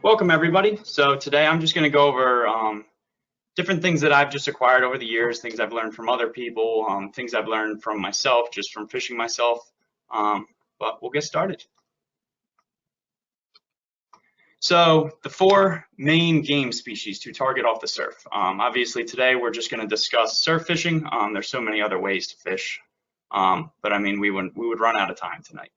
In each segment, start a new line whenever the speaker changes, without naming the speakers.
Welcome everybody. So today I'm just going to go over different things that I've just acquired over the years, things I've learned from other people, things I've learned from myself, just from fishing myself. But we'll get started. So the four main game species to target off the surf. Obviously today we're just going to discuss surf fishing. There's so many other ways to fish, but I mean we would run out of time tonight.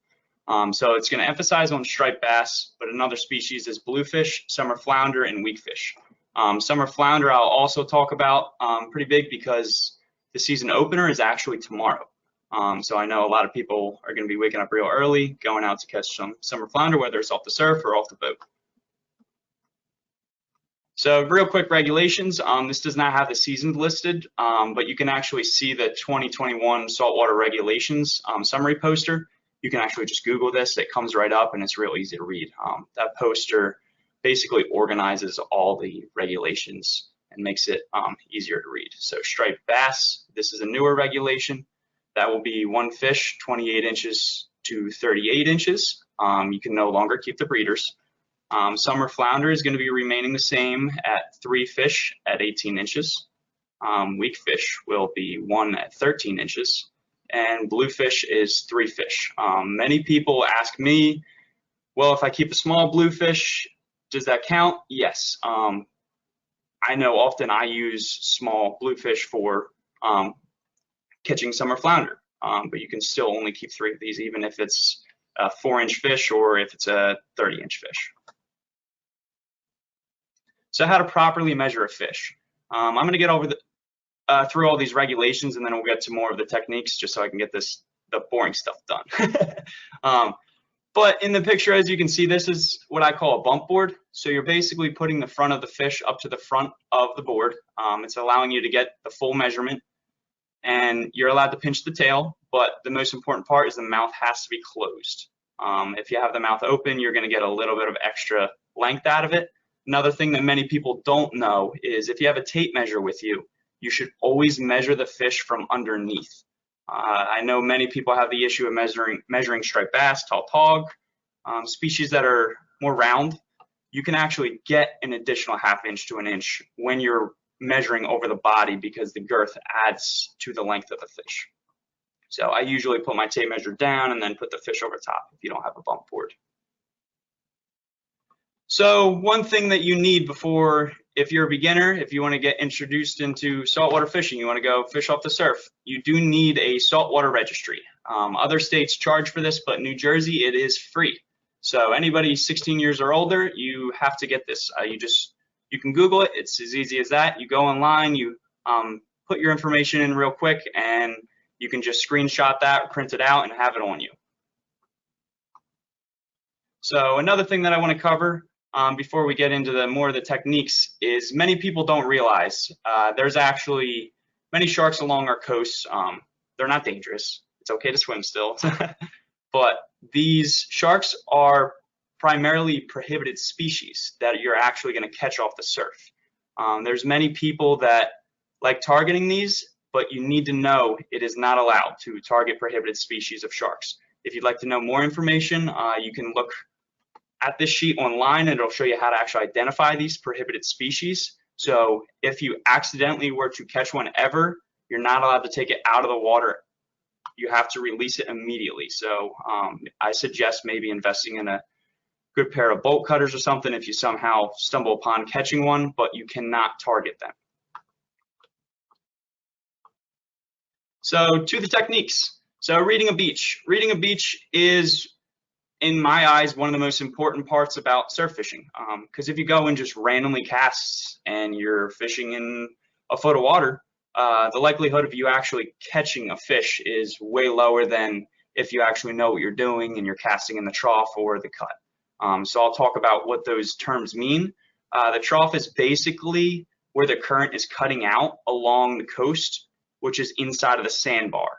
So it's going to emphasize on striped bass, but another species is bluefish, summer flounder, and weakfish. Summer flounder I'll also talk about pretty big because the season opener is actually tomorrow. So I know a lot of people are going to be waking up real early, going out to catch some summer flounder, whether it's off the surf or off the boat. So real quick regulations, this does not have the seasons listed, but you can actually see the 2021 saltwater regulations summary poster. You can actually just Google this, it comes right up and it's real easy to read. That poster basically organizes all the regulations and makes it easier to read. So striped bass, this is a newer regulation. That will be one fish, 28 inches to 38 inches. You can no longer keep the breeders. Summer flounder is going to be remaining the same at 3 fish at 18 inches. Weakfish will be 1 at 13 inches. And bluefish is 3 fish. Many people ask me, well, if I keep a small bluefish, does that count? Yes. I know often I use small bluefish for catching summer flounder, but you can still only keep 3 of these, even if it's a 4-inch fish or if it's a 30-inch fish. So how to properly measure a fish. I'm going to get over through all these regulations, and then we'll get to more of the techniques just so I can get the boring stuff done. But in the picture, as you can see, this is what I call a bump board. So you're basically putting the front of the fish up to the front of the board. It's allowing you to get the full measurement, and you're allowed to pinch the tail, but the most important part is the mouth has to be closed. If you have the mouth open, you're going to get a little bit of extra length out of it. Another thing that many people don't know is if you have a tape measure with you, you should always measure the fish from underneath. I know many people have the issue of measuring striped bass, tautog, species that are more round. You can actually get an additional ½ inch to an inch when you're measuring over the body because the girth adds to the length of the fish. So I usually put my tape measure down and then put the fish over top if you don't have a bump board. So one thing that you need before, if you're a beginner, if you want to get introduced into saltwater fishing, you want to go fish off the surf, you do need a saltwater registry. Other states charge for this, but New Jersey, it is free. So anybody 16 years or older, you have to get this. You can Google it. It's as easy as that. You go online, you put your information in real quick, and you can just screenshot that, print it out, and have it on you. So another thing that I want to cover before we get into more of the techniques is many people don't realize there's actually many sharks along our coasts. They're not dangerous. It's okay to swim still. But these sharks are primarily prohibited species that you're actually going to catch off the surf. There's many people that like targeting these, but you need to know it is not allowed to target prohibited species of sharks. If you'd like to know more information, you can look at this sheet online, and it'll show you how to actually identify these prohibited species. So if you accidentally were to catch one ever, you're not allowed to take it out of the water. You have to release it immediately. So I suggest maybe investing in a good pair of bolt cutters or something if you somehow stumble upon catching one, but you cannot target them. So to the techniques. So reading a beach. Reading a beach is, in my eyes, one of the most important parts about surf fishing, because if you go and just randomly cast and you're fishing in a foot of water, the likelihood of you actually catching a fish is way lower than if you actually know what you're doing and you're casting in the trough or the cut. So I'll talk about what those terms mean. The trough is basically where the current is cutting out along the coast, which is inside of the sandbar.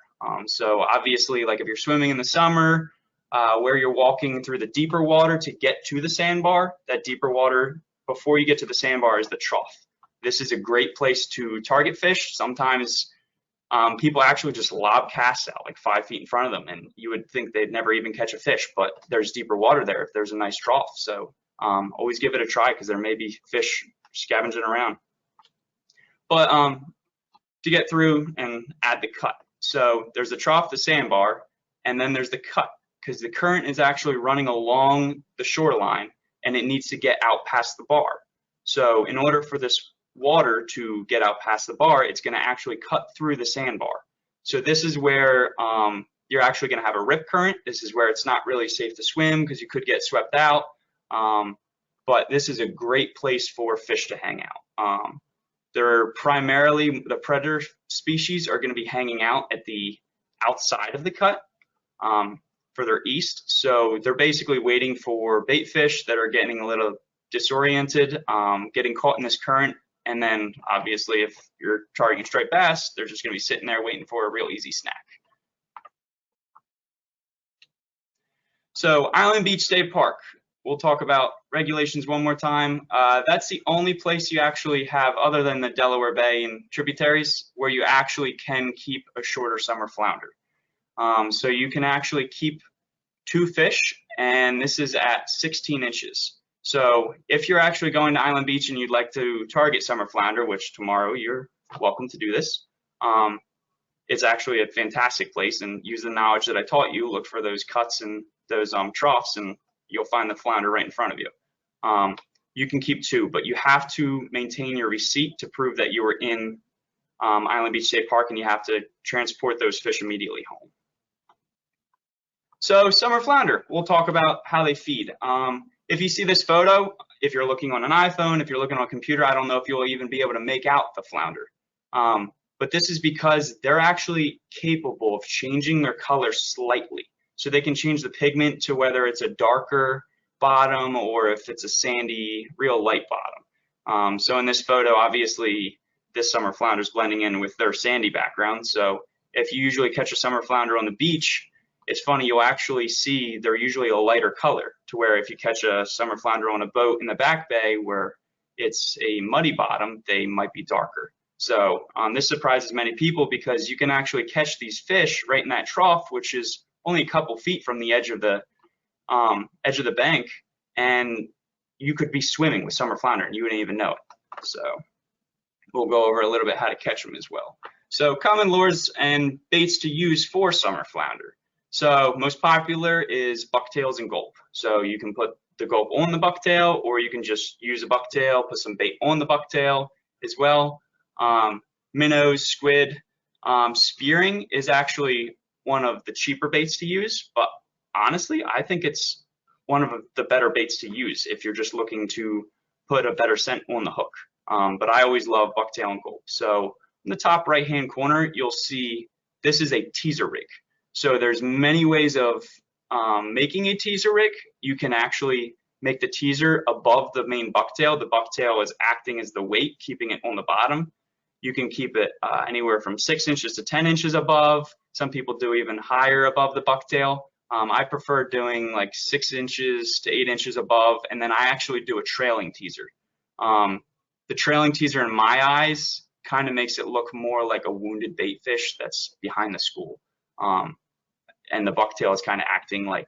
So obviously, like if you're swimming in the summer, where you're walking through the deeper water to get to the sandbar, that deeper water before you get to the sandbar is the trough. This is a great place to target fish. Sometimes people actually just lob casts out like 5 feet in front of them, and you would think they'd never even catch a fish, but there's deeper water there if there's a nice trough. So always give it a try because there may be fish scavenging around. But to get through and add the cut. So there's the trough, the sandbar, and then there's the cut, because the current is actually running along the shoreline and it needs to get out past the bar. So in order for this water to get out past the bar, it's going to actually cut through the sandbar. So this is where you're actually going to have a rip current. This is where it's not really safe to swim because you could get swept out. But this is a great place for fish to hang out. They're primarily, the predator species are going to be hanging out at the outside of the cut, further east. So they're basically waiting for bait fish that are getting a little disoriented, getting caught in this current. And then obviously if you're targeting striped bass, they're just going to be sitting there waiting for a real easy snack. So Island Beach State Park. We'll talk about regulations one more time. That's the only place you actually have, other than the Delaware Bay and tributaries, where you actually can keep a shorter summer flounder. So you can actually keep 2 fish, and this is at 16 inches. So if you're actually going to Island Beach and you'd like to target summer flounder, which tomorrow you're welcome to do this, it's actually a fantastic place, and use the knowledge that I taught you. Look for those cuts and those troughs, and you'll find the flounder right in front of you. You can keep 2, but you have to maintain your receipt to prove that you were in Island Beach State Park, and you have to transport those fish immediately home. So summer flounder, we'll talk about how they feed. If you see this photo, if you're looking on an iPhone, if you're looking on a computer, I don't know if you'll even be able to make out the flounder. But this is because they're actually capable of changing their color slightly. So they can change the pigment to whether it's a darker bottom or if it's a sandy, real light bottom. So in this photo, obviously, this summer flounder is blending in with their sandy background. So if you usually catch a summer flounder on the beach, it's funny, you'll actually see they're usually a lighter color, to where if you catch a summer flounder on a boat in the back bay where it's a muddy bottom, they might be darker. So this surprises many people because you can actually catch these fish right in that trough, which is only a couple feet from the edge of the bank, and you could be swimming with summer flounder and you wouldn't even know it. So we'll go over a little bit how to catch them as well. So common lures and baits to use for summer flounder. So most popular is bucktails and gulp. So you can put the gulp on the bucktail, or you can just use a bucktail, put some bait on the bucktail as well. Minnows, squid. Spearing is actually one of the cheaper baits to use, but honestly, I think it's one of the better baits to use if you're just looking to put a better scent on the hook. But I always love bucktail and gulp. So in the top right-hand corner, you'll see this is a teaser rig. So there's many ways of making a teaser rig. You can actually make the teaser above the main bucktail. The bucktail is acting as the weight, keeping it on the bottom. You can keep it anywhere from 6 inches to 10 inches above. Some people do even higher above the bucktail. I prefer doing like 6 inches to 8 inches above, and then I actually do a trailing teaser. The trailing teaser, in my eyes, kind of makes it look more like a wounded bait fish that's behind the school. And the bucktail is kind of acting like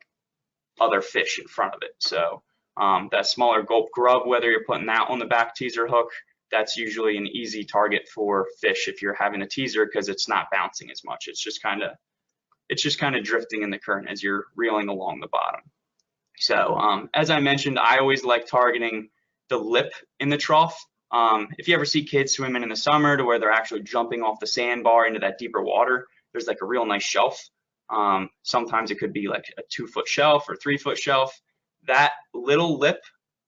other fish in front of it. So that smaller gulp grub, whether you're putting that on the back teaser hook, that's usually an easy target for fish if you're having a teaser, because it's not bouncing as much. It's just kind of drifting in the current as you're reeling along the bottom. So as I mentioned, I always like targeting the lip in the trough. If you ever see kids swimming in the summer to where they're actually jumping off the sandbar into that deeper water, there's like a real nice shelf. Sometimes it could be like a 2-foot shelf or 3-foot shelf. That little lip,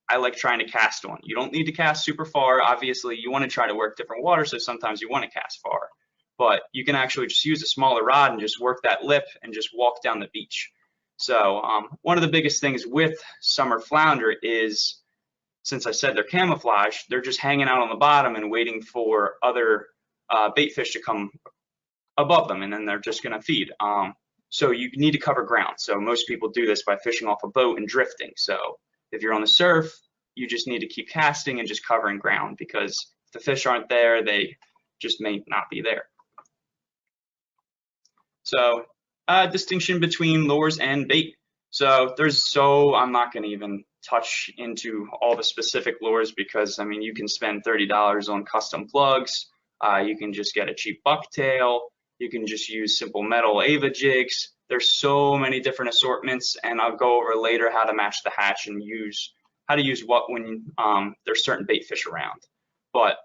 I like trying to cast on. You don't need to cast super far. Obviously, you want to try to work different water, so sometimes you want to cast far. But you can actually just use a smaller rod and just work that lip and just walk down the beach. So one of the biggest things with summer flounder is, since I said they're camouflage, they're just hanging out on the bottom and waiting for other bait fish to come above them, and then they're just going to feed. So you need to cover ground. So most people do this by fishing off a boat and drifting. So if you're on the surf, you just need to keep casting and just covering ground, because if the fish aren't there, they just may not be there. So distinction between lures and bait. So I'm not going to even touch into all the specific lures because, I mean, you can spend $30 on custom plugs. You can just get a cheap bucktail. You can just use simple metal Ava jigs. There's so many different assortments, and I'll go over later how to match the hatch and how to use what when there's certain bait fish around. But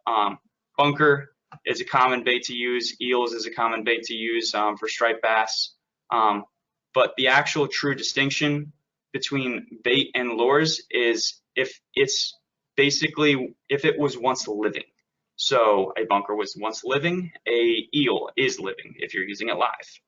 bunker is a common bait to use. Eels is a common bait to use for striped bass. But the actual true distinction between bait and lures is if it was once living. So a bunker was once living, a eel is living if you're using it live.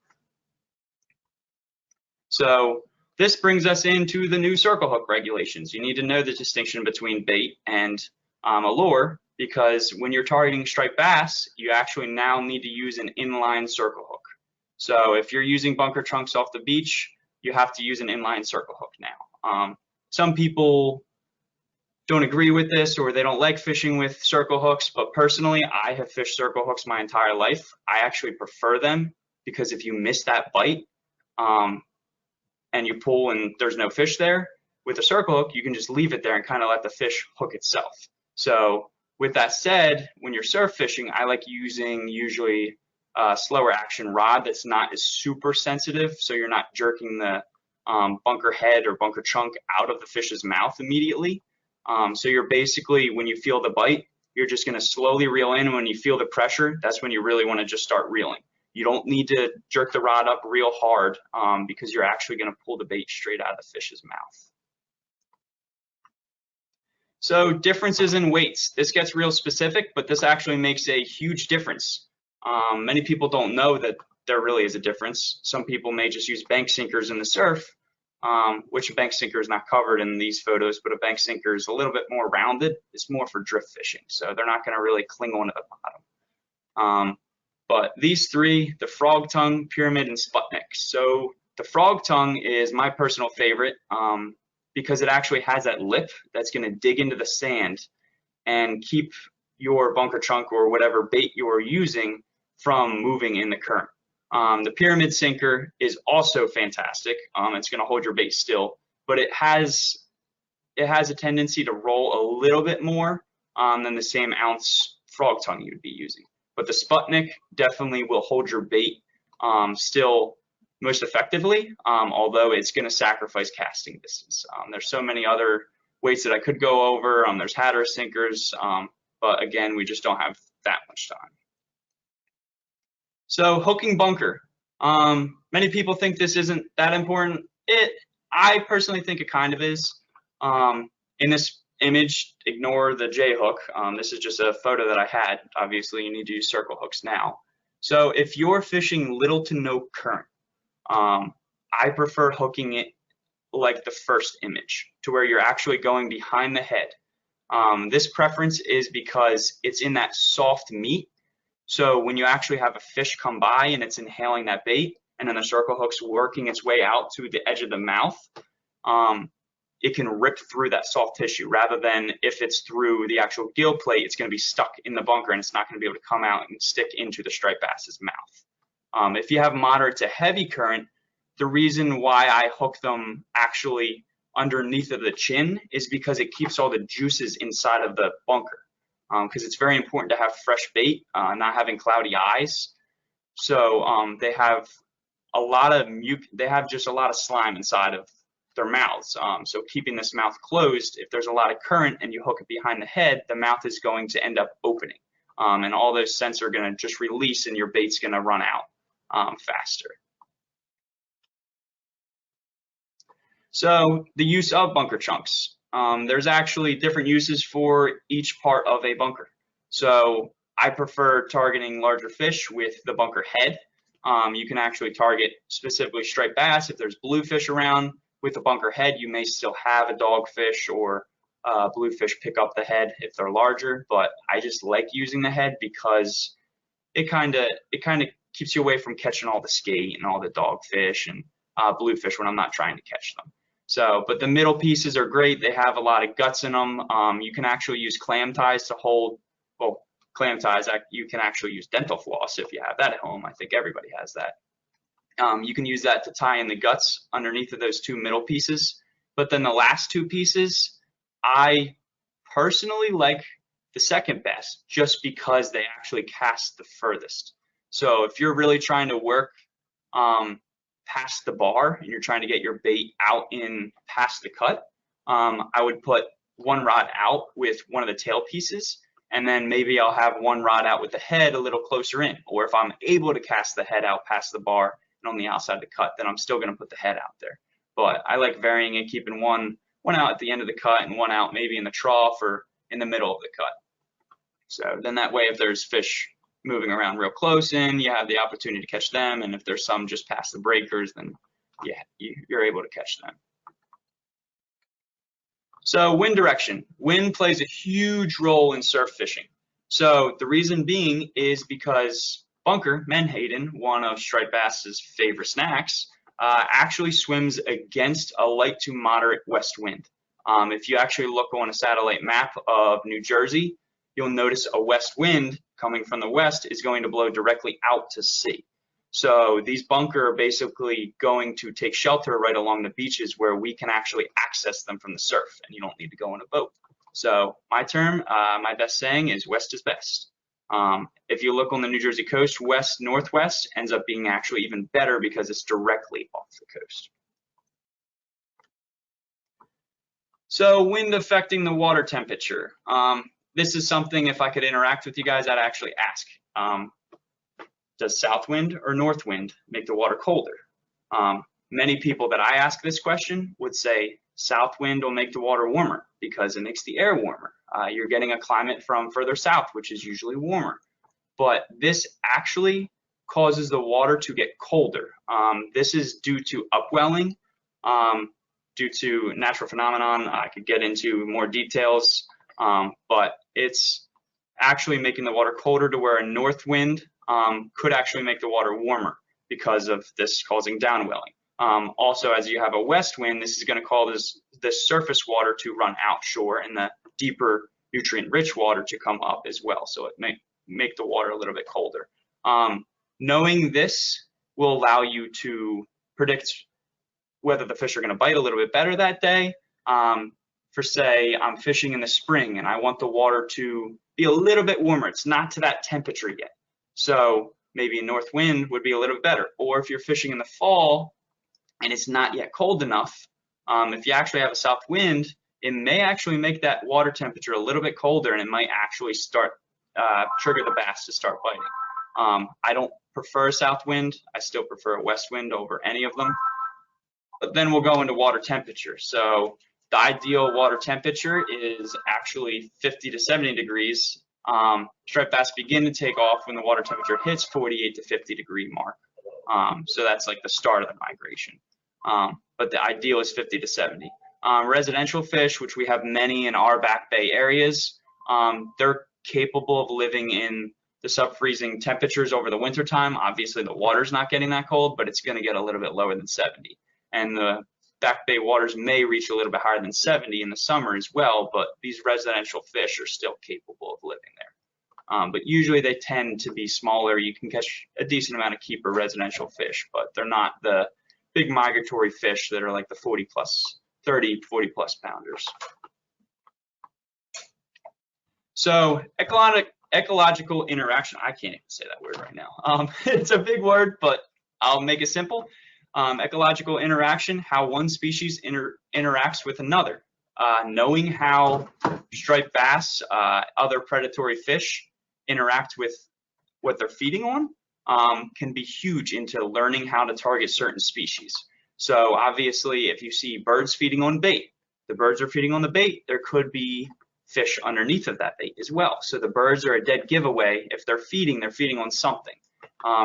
So this brings us into the new circle hook regulations. You need to know the distinction between bait and a lure, because when you're targeting striped bass, you actually now need to use an inline circle hook. So if you're using bunker chunks off the beach, you have to use an inline circle hook now. Some people don't agree with this, or they don't like fishing with circle hooks, but personally, I have fished circle hooks my entire life. I actually prefer them because if you miss that bite and you pull and there's no fish there, with a circle hook, you can just leave it there and kind of let the fish hook itself. So with that said, when you're surf fishing, I like using usually a slower action rod that's not as super sensitive, so you're not jerking the bunker head or bunker chunk out of the fish's mouth immediately. So you're basically, when you feel the bite, you're just going to slowly reel in. When you feel the pressure, that's when you really want to just start reeling. You don't need to jerk the rod up real hard because you're actually going to pull the bait straight out of the fish's mouth. So differences in weights. This gets real specific, but this actually makes a huge difference. Many people don't know that there really is a difference. Some people may just use bank sinkers in the surf, which a bank sinker is not covered in these photos, but a bank sinker is a little bit more rounded. It's more for drift fishing, so they're not going to really cling onto the bottom. But these three, the frog tongue, pyramid, and Sputnik. So the frog tongue is my personal favorite because it actually has that lip that's going to dig into the sand and keep your bunker chunk or whatever bait you're using from moving in the current. The pyramid sinker is also fantastic. It's going to hold your bait still, but it has a tendency to roll a little bit more than the same ounce frog tongue you would be using. But the Sputnik definitely will hold your bait still most effectively, although it's going to sacrifice casting distance. There's so many other weights that I could go over. There's Hatteras sinkers, but again, we just don't have that much time. So hooking bunker. Many people think this isn't that important. I personally think it kind of is. In this image, ignore the J hook. This is just a photo that I had. Obviously, you need to use circle hooks now. So if you're fishing little to no current, I prefer hooking it like the first image, to where you're actually going behind the head. This preference is because it's in that soft meat. So when you actually have a fish come by and it's inhaling that bait, and then the circle hook's working its way out to the edge of the mouth, it can rip through that soft tissue, rather than if it's through the actual gill plate, it's going to be stuck in the bunker and it's not going to be able to come out and stick into the striped bass's mouth. If you have moderate to heavy current, the reason why I hook them actually underneath of the chin is because it keeps all the juices inside of the bunker. Because it's very important to have fresh bait, not having cloudy eyes. So they have just a lot of slime inside of their mouths. So keeping this mouth closed, if there's a lot of current and you hook it behind the head, the mouth is going to end up opening. And all those scents are going to just release and your bait's going to run out faster. So the use of bunker chunks. There's actually different uses for each part of a bunker. So I prefer targeting larger fish with the bunker head. You can actually target specifically striped bass. If there's bluefish around with the bunker head, you may still have a dogfish or bluefish pick up the head if they're larger, but I just like using the head because it kind of keeps you away from catching all the skate and all the dogfish and bluefish when I'm not trying to catch them. So, but the middle pieces are great. They have a lot of guts in them. You can actually use clam ties to hold, well, clam ties, you can actually use dental floss if you have that at home. I think everybody has that. You can use that to tie in the guts underneath of those two middle pieces. But then the last two pieces, I personally like the second best just because they actually cast the furthest. So if you're really trying to work past the bar and you're trying to get your bait out in past the cut, I would put one rod out with one of the tail pieces, and then maybe I'll have one rod out with the head a little closer in. Or if I'm able to cast the head out past the bar and on the outside of the cut, then I'm still going to put the head out there. But I like varying it, keeping one out at the end of the cut and one out maybe in the trough or in the middle of the cut. So then that way, if there's fish moving around real close in, you have the opportunity to catch them. And if there's some just past the breakers, then yeah, you're able to catch them. So wind direction. Wind plays a huge role in surf fishing. So the reason being is because bunker, menhaden, one of striped bass's favorite snacks, actually swims against a light to moderate west wind. If you actually look on a satellite map of New Jersey, you'll notice a west wind coming from the west is going to blow directly out to sea. So these bunker are basically going to take shelter right along the beaches where we can actually access them from the surf, and you don't need to go in a boat. So my best saying is west is best. If you look on the New Jersey coast, west northwest ends up being actually even better because it's directly off the coast. So wind affecting the water temperature. This is something, if I could interact with you guys, I'd actually ask. Does south wind or north wind make the water colder? Many people that I ask this question would say south wind will make the water warmer because it makes the air warmer. You're getting a climate from further south, which is usually warmer. But this actually causes the water to get colder. This is due to upwelling, due to natural phenomenon. I could get into more details, but it's actually making the water colder to where a north wind could actually make the water warmer because of this causing downwelling. Also, as you have a west wind, this is going to cause this surface water to run outshore and the deeper nutrient-rich water to come up as well. So it may make the water a little bit colder. Knowing this will allow you to predict whether the fish are going to bite a little bit better that day. For say, I'm fishing in the spring and I want the water to be a little bit warmer. It's not to that temperature yet. So maybe a north wind would be a little bit better. Or if you're fishing in the fall and it's not yet cold enough, if you actually have a south wind, it may actually make that water temperature a little bit colder, and it might actually start trigger the bass to start biting. I don't prefer a south wind. I still prefer a west wind over any of them. But then we'll go into water temperature. So the ideal water temperature is actually 50 to 70 degrees. Striped bass begin to take off when the water temperature hits 48 to 50 degree mark. So that's like the start of the migration. But the ideal is 50 to 70. Residential fish, which we have many in our back bay areas, they're capable of living in the sub-freezing temperatures over the winter time. Obviously the water's not getting that cold, but it's going to get a little bit lower than 70. And the back bay waters may reach a little bit higher than 70 in the summer as well, but these residential fish are still capable of living there. But usually they tend to be smaller. You can catch a decent amount of keeper residential fish, but they're not the big migratory fish that are like the 40 plus pounders. So ecological interaction, I can't even say that word right now. It's a big word, but I'll make it simple. Ecological interaction, how one species interacts with another. Knowing how striped bass, other predatory fish interact with what they're feeding on can be huge into learning how to target certain species. So obviously, if you see birds feeding on bait, the birds are feeding on the bait, there could be fish underneath of that bait as well. So the birds are a dead giveaway. If they're feeding on something.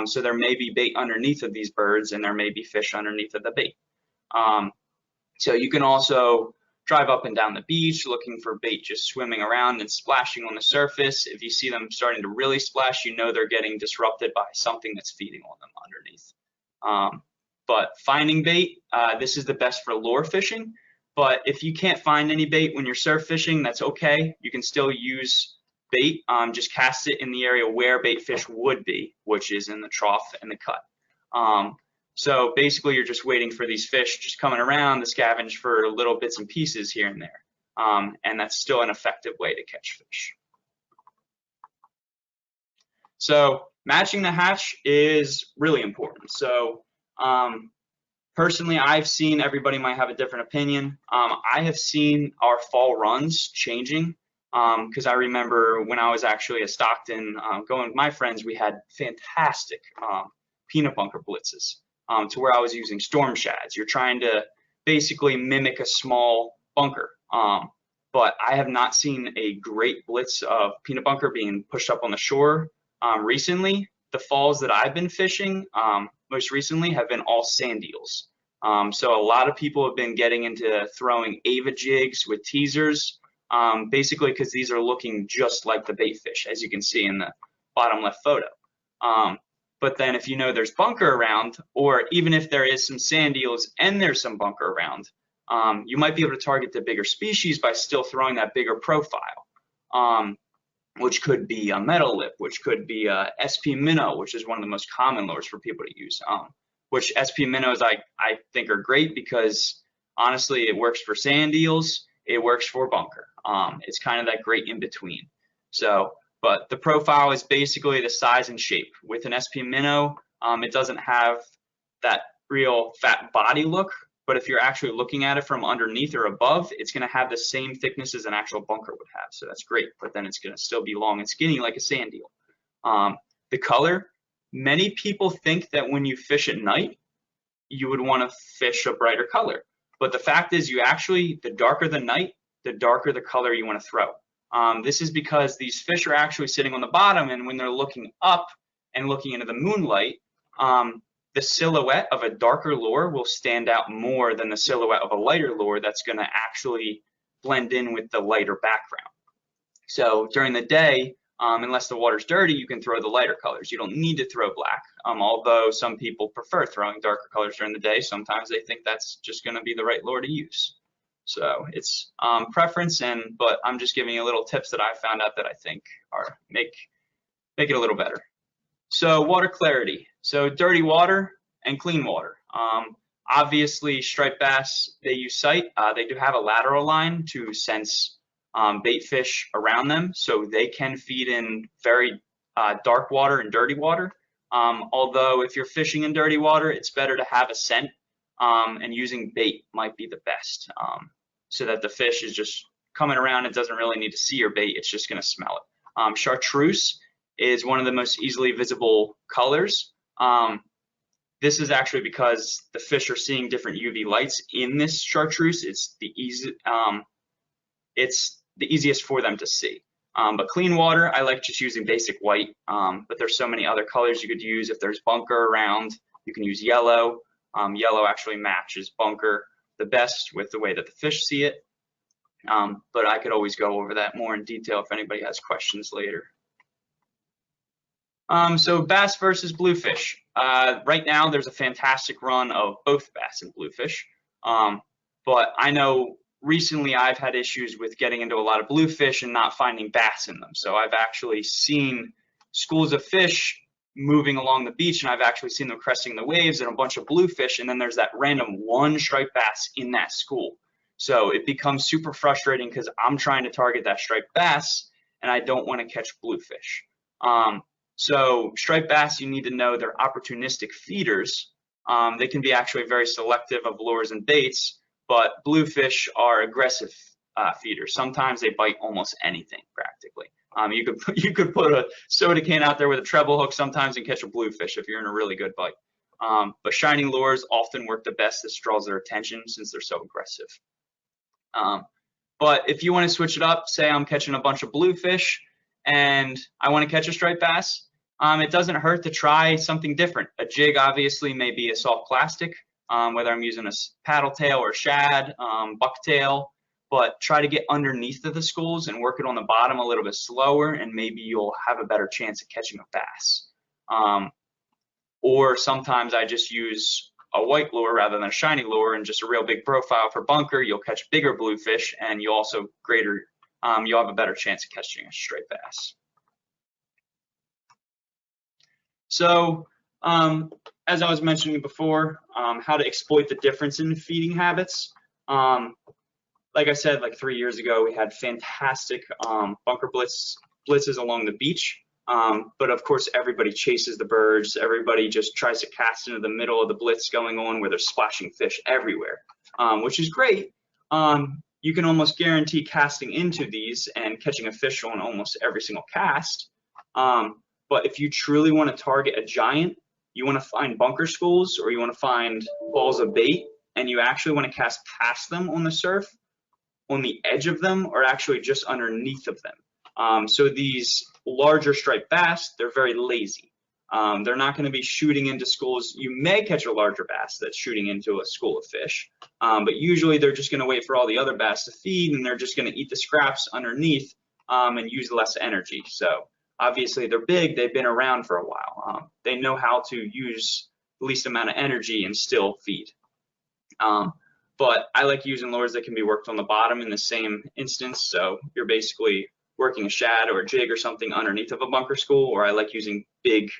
So there may be bait underneath of these birds, and there may be fish underneath of the bait. So you can also drive up and down the beach looking for bait just swimming around and splashing on the surface. If you see them starting to really splash, you know they're getting disrupted by something that's feeding on them underneath. But finding bait, this is the best for lure fishing. But if you can't find any bait when you're surf fishing, that's okay. You can still use bait. Just cast it in the area where bait fish would be, which is in the trough and the cut. So basically you're just waiting for these fish just coming around to scavenge for little bits and pieces here and there. And that's still an effective way to catch fish. So matching the hatch is really important. So personally, I've seen, everybody might have a different opinion. I have seen our fall runs changing because I remember when I was actually at Stockton going with my friends, we had fantastic peanut bunker blitzes to where I was using storm shads. You're trying to basically mimic a small bunker. But I have not seen a great blitz of peanut bunker being pushed up on the shore recently. The falls that I've been fishing most recently have been all sand eels. So a lot of people have been getting into throwing Ava jigs with teasers, basically because these are looking just like the bait fish, as you can see in the bottom left photo. But then if you know there's bunker around, or even if there is some sand eels and there's some bunker around, you might be able to target the bigger species by still throwing that bigger profile, which could be a metal lip, which could be a SP minnow, which is one of the most common lures for people to use. Which SP minnows I think are great because honestly it works for sand eels, it works for bunker. It's kind of that great in between. So, but the profile is basically the size and shape. With an SP minnow, it doesn't have that real fat body look, but if you're actually looking at it from underneath or above, it's going to have the same thickness as an actual bunker would have. So that's great, but then it's going to still be long and skinny like a sand eel. The color, many people think that when you fish at night, you would want to fish a brighter color. But the fact is, you actually, the darker the night, the darker the color you want to throw. This is because these fish are actually sitting on the bottom, and when they're looking up and looking into the moonlight, the silhouette of a darker lure will stand out more than the silhouette of a lighter lure that's going to actually blend in with the lighter background. So during the day, unless the water's dirty, you can throw the lighter colors. You don't need to throw black, although some people prefer throwing darker colors during the day. Sometimes they think that's just going to be the right lure to use. So it's preference, but I'm just giving you little tips that I found out that I think are make it a little better. So water clarity. So dirty water and clean water. Obviously, striped bass, they use sight. They do have a lateral line to sense bait fish around them, so they can feed in very dark water and dirty water. Although if you're fishing in dirty water, it's better to have a scent, and using bait might be the best, so that the fish is just coming around. It doesn't really need to see your bait, it's just going to smell it. Chartreuse is one of the most easily visible colors. This is actually because the fish are seeing different UV lights in this chartreuse. It's the easiest for them to see. But clean water, I like just using basic white, but there's so many other colors you could use. If there's bunker around, you can use yellow. Yellow actually matches bunker the best with the way that the fish see it. But I could always go over that more in detail if anybody has questions later. So bass versus bluefish. Right now there's a fantastic run of both bass and bluefish. But I know recently I've had issues with getting into a lot of bluefish and not finding bass in them. So I've actually seen schools of fish moving along the beach, and I've actually seen them cresting the waves and a bunch of bluefish, and then there's that random one striped bass in that school. So it becomes super frustrating because I'm trying to target that striped bass and I don't want to catch bluefish. So striped bass, you need to know they're opportunistic feeders. They can be actually very selective of lures and baits, but bluefish are aggressive feeders. Sometimes they bite almost anything practically. You could put a soda can out there with a treble hook sometimes and catch a bluefish if you're in a really good bite. But shiny lures often work the best. This draws their attention since they're so aggressive. But if you want to switch it up, say I'm catching a bunch of bluefish and I want to catch a striped bass, it doesn't hurt to try something different. A jig obviously may be a soft plastic, whether I'm using a paddle tail or shad, bucktail, but try to get underneath of the schools and work it on the bottom a little bit slower, and maybe you'll have a better chance of catching a bass. Or sometimes I just use a white lure rather than a shiny lure and just a real big profile for bunker. You'll catch bigger bluefish, and you'll also you'll have a better chance of catching a striped bass. So as I was mentioning before, how to exploit the difference in feeding habits. Like I said, like 3 years ago, we had fantastic bunker blitzes along the beach. But of course, everybody chases the birds. Everybody just tries to cast into the middle of the blitz going on where there's splashing fish everywhere, which is great. You can almost guarantee casting into these and catching a fish on almost every single cast. But if you truly want to target a giant, you want to find bunker schools or you want to find balls of bait, and you actually want to cast past them on the surf, on the edge of them, or actually just underneath of them. So these larger striped bass, they're very lazy. They're not going to be shooting into schools. You may catch a larger bass that's shooting into a school of fish, but usually they're just going to wait for all the other bass to feed, and they're just going to eat the scraps underneath and use less energy. So obviously they're big, they've been around for a while. They know how to use the least amount of energy and still feed. But I like using lures that can be worked on the bottom in the same instance. So you're basically working a shad or a jig or something underneath of a bunker school, or I like using big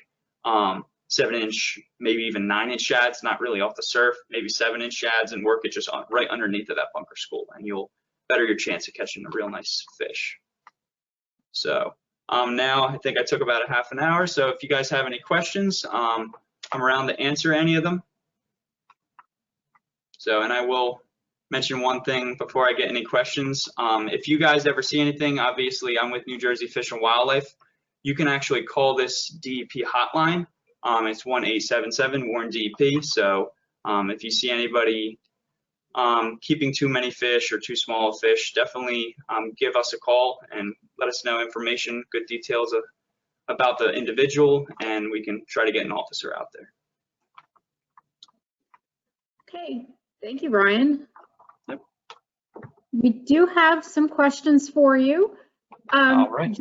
7-inch, maybe even 9-inch shads, not really off the surf, maybe 7-inch shads, and work it just right underneath of that bunker school, and you'll better your chance of catching a real nice fish. So now I think I took about a half an hour. So if you guys have any questions, I'm around to answer any of them. So, and I will mention one thing before I get any questions. If you guys ever see anything, obviously I'm with New Jersey Fish and Wildlife. You can actually call this DEP hotline. It's 1-877-WARN-DEP. So if you see anybody keeping too many fish or too small of fish, definitely give us a call and let us know information, good details about the individual, and we can try to get an officer out there.
Okay, thank you, Ryan.
Yep.
We do have some questions for you.
All right.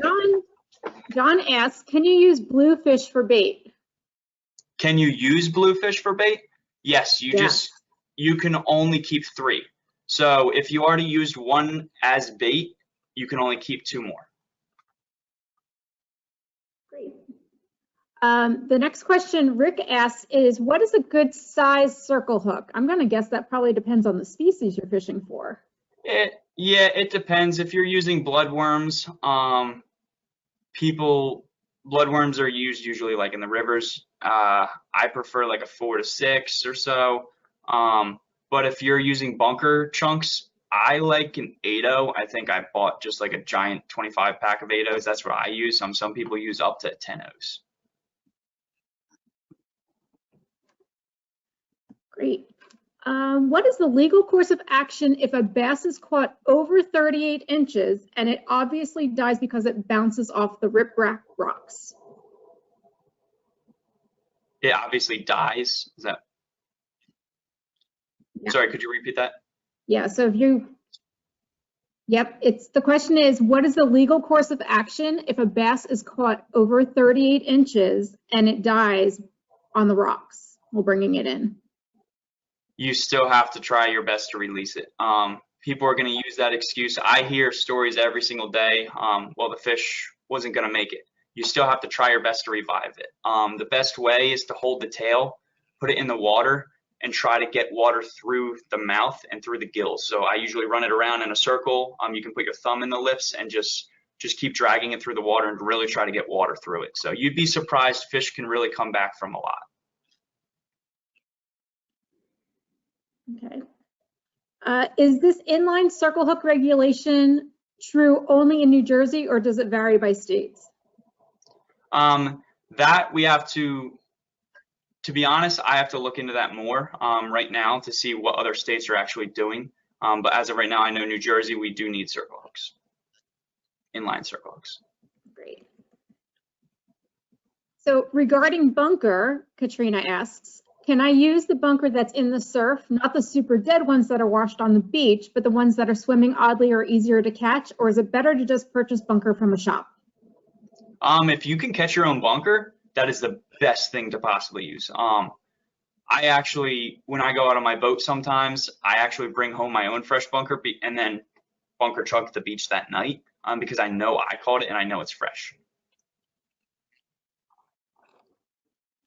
John asks, can you use bluefish for bait?
Can you use bluefish for bait? Yes, you can only keep 3. So if you already used 1 as bait, you can only keep 2 more.
Great. The next question Rick asks is, what is a good size circle hook? I'm going to guess that probably depends on the species you're fishing for.
Yeah, it depends. If you're using bloodworms, bloodworms are used usually like in the rivers. I prefer like a 4 to 6 or so. But if you're using bunker chunks, I like an 8-0. I think I bought just like a giant 25 pack of 8-0s. That's what I use. Some people use up to 10-0s.
Great. What is the legal course of action if a bass is caught over 38 inches and it obviously dies because it bounces off the riprap rocks?
It obviously dies. Is that? Yeah. Sorry, could you repeat that?
Yeah, so if you, the question is, what is the legal course of action if a bass is caught over 38 inches and it dies on the rocks while bringing it in?
You still have to try your best to release it. People are going to use that excuse. I hear stories every single day. Well, the fish wasn't going to make it. You still have to try your best to revive it. The best way is to hold the tail, put it in the water, and try to get water through the mouth and through the gills. So I usually run it around in a circle. You can put your thumb in the lips and just keep dragging it through the water and really try to get water through it. So you'd be surprised, fish can really come back from a lot.
Okay. Is this inline circle hook regulation true only in New Jersey, or does it vary by states?
That we have to be honest, I have to look into that more right now to see what other states are actually doing. But as of right now, I know New Jersey, we do need circle hooks, inline circle hooks.
Great. So regarding bunker, Katrina asks, can I use the bunker that's in the surf, not the super dead ones that are washed on the beach, but the ones that are swimming oddly or easier to catch? Or is it better to just purchase bunker from a shop?
If you can catch your own bunker, that is the best thing to possibly use. I actually, when I go out on my boat sometimes, I actually bring home my own fresh bunker and then bunker truck at the beach that night because I know I caught it and I know it's fresh.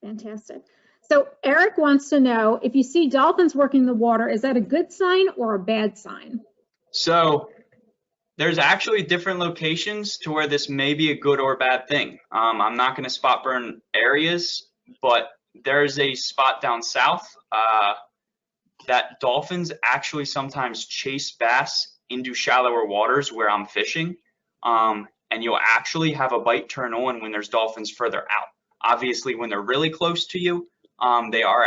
Fantastic. So Eric wants to know, if you see dolphins working the water, is that a good sign or a bad sign?
So there's actually different locations to where this may be a good or bad thing. I'm not going to spot burn areas, but there's a spot down south that dolphins actually sometimes chase bass into shallower waters where I'm fishing. And you'll actually have a bite turn on when there's dolphins further out. Obviously, when they're really close to you, they are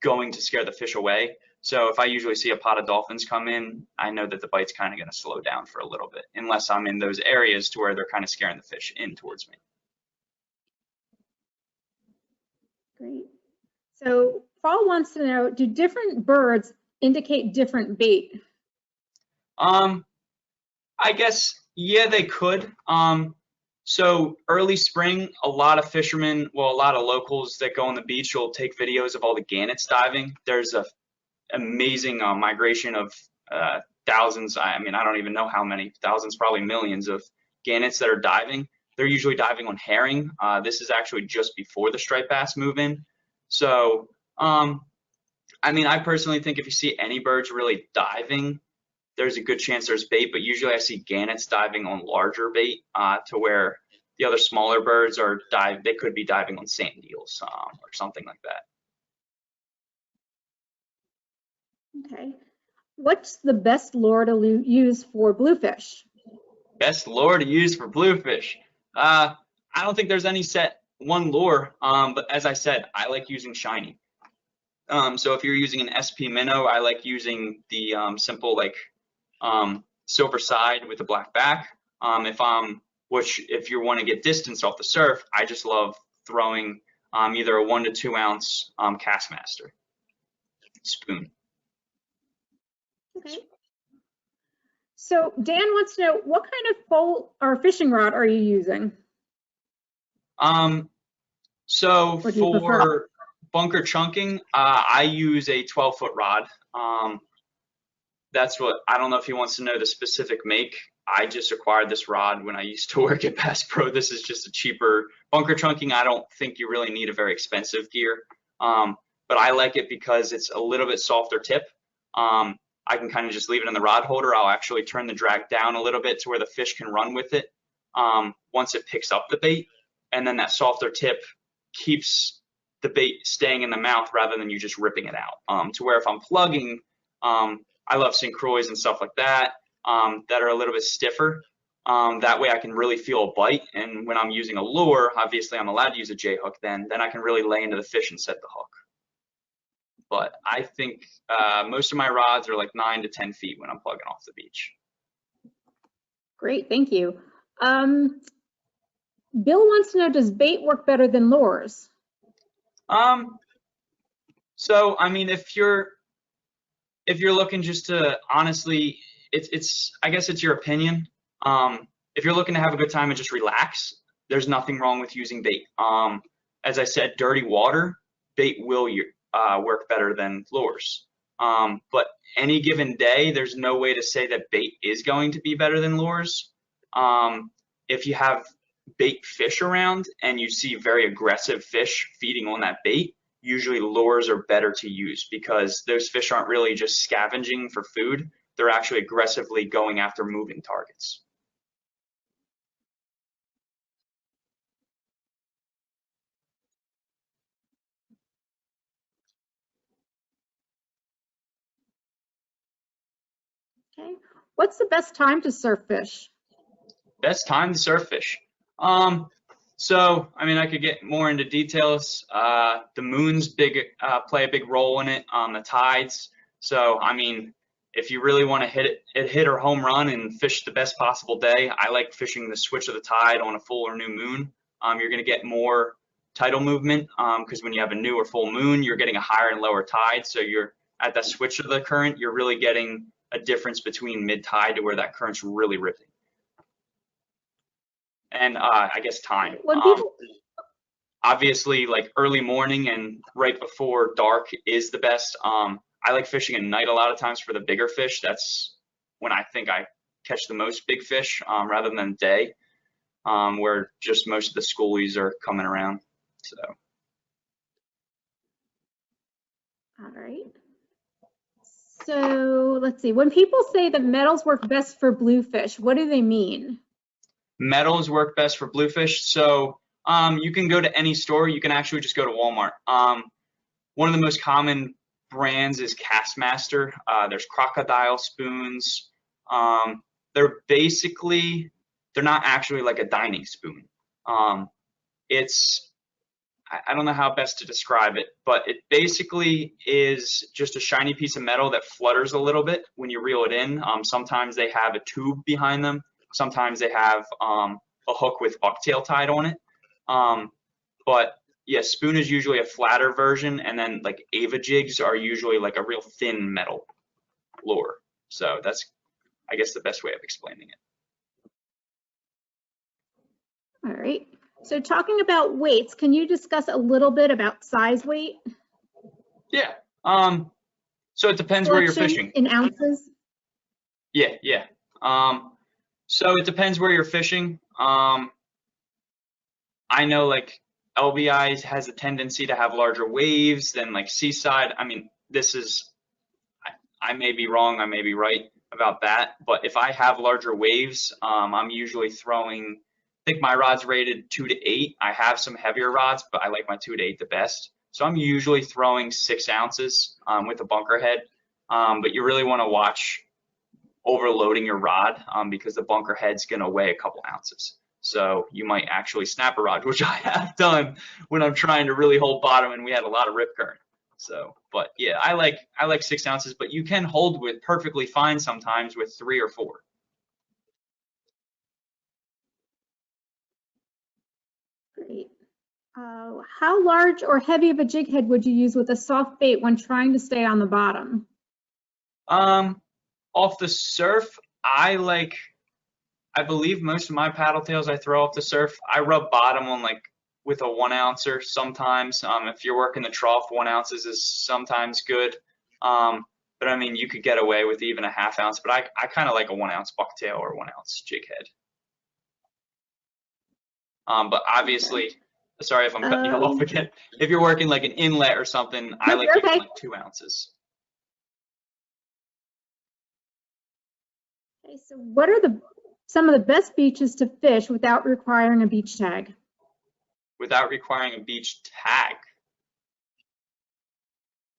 going to scare the fish away. So if I usually see a pot of dolphins come in, I know that the bite's kind of going to slow down for a little bit, unless I'm in those areas to where they're kind of scaring the fish in towards me.
Great. So Paul wants to know, do different birds indicate different bait?
I guess, yeah, they could. So early spring, a lot of fishermen, well, a lot of locals that go on the beach will take videos of all the gannets diving. There's a amazing migration of thousands. I mean, I don't even know how many thousands, probably millions of gannets that are diving. They're usually diving on herring. This is actually just before the striped bass move in. So, I mean, I personally think if you see any birds really diving, there's a good chance there's bait, but usually I see gannets diving on larger bait to where the other smaller birds are they could be diving on sand eels or something like that.
Okay. What's the best lure to use for bluefish?
Best lure to use for bluefish? I don't think there's any set one lure, but as I said, I like using shiny. So if you're using an SP minnow, I like using the simple like silver side with a black back. If you want to get distance off the surf, I just love throwing either a 1 to 2 ounce Castmaster spoon.
Okay. So Dan wants to know, what kind of pole or fishing rod are you using?
So for bunker chunking, I use a 12-foot rod. That's what, I don't know if he wants to know the specific make. I just acquired this rod when I used to work at Bass Pro. This is just a cheaper bunker chunking. I don't think you really need a very expensive gear, but I like it because it's a little bit softer tip. I can kind of just leave it in the rod holder. I'll actually turn the drag down a little bit to where the fish can run with it once it picks up the bait. And then that softer tip keeps the bait staying in the mouth rather than you just ripping it out. To where if I'm plugging, I love St. Croix and stuff like that that are a little bit stiffer. That way I can really feel a bite. And when I'm using a lure, obviously I'm allowed to use a J hook then I can really lay into the fish and set the hook. But I think most of my rods are like 9 to 10 feet when I'm plugging off the beach.
Great, thank you. Bill wants to know, does bait work better than lures?
So I mean, if you're looking just to honestly, I guess it's your opinion. If you're looking to have a good time and just relax, there's nothing wrong with using bait. As I said, dirty water, bait will work better than lures. But any given day, there's no way to say that bait is going to be better than lures. If you have bait fish around and you see very aggressive fish feeding on that bait, usually lures are better to use because those fish aren't really just scavenging for food. They're actually aggressively going after moving targets.
Okay. What's the best time to surf fish?
Best time to surf fish. So, I mean, I could get more into details. The moon's play a big role in it, the tides. So, I mean, if you really want to hit or home run and fish the best possible day, I like fishing the switch of the tide on a full or new moon. You're going to get more tidal movement because when you have a new or full moon, you're getting a higher and lower tide. So you're at that switch of the current, you're really getting a difference between mid-tide to where that current's really ripping. And I guess time. Obviously, like early morning and right before dark is the best. I like fishing at night a lot of times for the bigger fish. That's when I think I catch the most big fish rather than day, where just most of the schoolies are coming around. So.
All right. So let's see. When people say that metals work best for bluefish, what do they mean?
Metals work best for bluefish. So you can go to any store. You can actually just go to Walmart. One of the most common brands is Castmaster. There's crocodile spoons. They're not actually like a dining spoon. I don't know how best to describe it, but it basically is just a shiny piece of metal that flutters a little bit when you reel it in. Sometimes they have a tube behind them. Sometimes they have a hook with bucktail tied on it. But yeah, spoon is usually a flatter version, and then like Ava jigs are usually like a real thin metal lure. So that's, I guess, the best way of explaining it.
All right. So talking about weights, can you discuss a little bit about size weight?
Yeah. So it depends where you're fishing.
In ounces?
Yeah, yeah. So it depends where you're fishing. I know like LBI has a tendency to have larger waves than like Seaside. I mean, I may be wrong, I may be right about that, but if I have larger waves, I'm usually throwing, I think my rod's rated 2 to 8. I have some heavier rods, but I like my 2 to 8 the best. So I'm usually throwing 6 ounces with a bunker head, but you really want to watch overloading your rod because the bunker head's going to weigh a couple ounces. So you might actually snap a rod, which I have done when I'm trying to really hold bottom and we had a lot of rip current. So, but yeah, I like 6 ounces, but you can hold with perfectly fine sometimes with 3 or 4.
Great. How large or heavy of a jig head would you use with a soft bait when trying to stay on the bottom?
Off the surf, I believe most of my paddle tails I throw off the surf. I rub bottom on like with a 1 ouncer sometimes. If you're working the trough, 1 ounce is sometimes good. But I mean, you could get away with even a 1/2 ounce, but I kind of like a 1 ounce bucktail or 1 ounce jig head. But obviously, sorry if I'm cutting you off again. If you're working like an inlet or something, I like using like 2 ounces.
Okay, so what are some of the best beaches to fish without requiring a beach tag?
Without requiring a beach tag?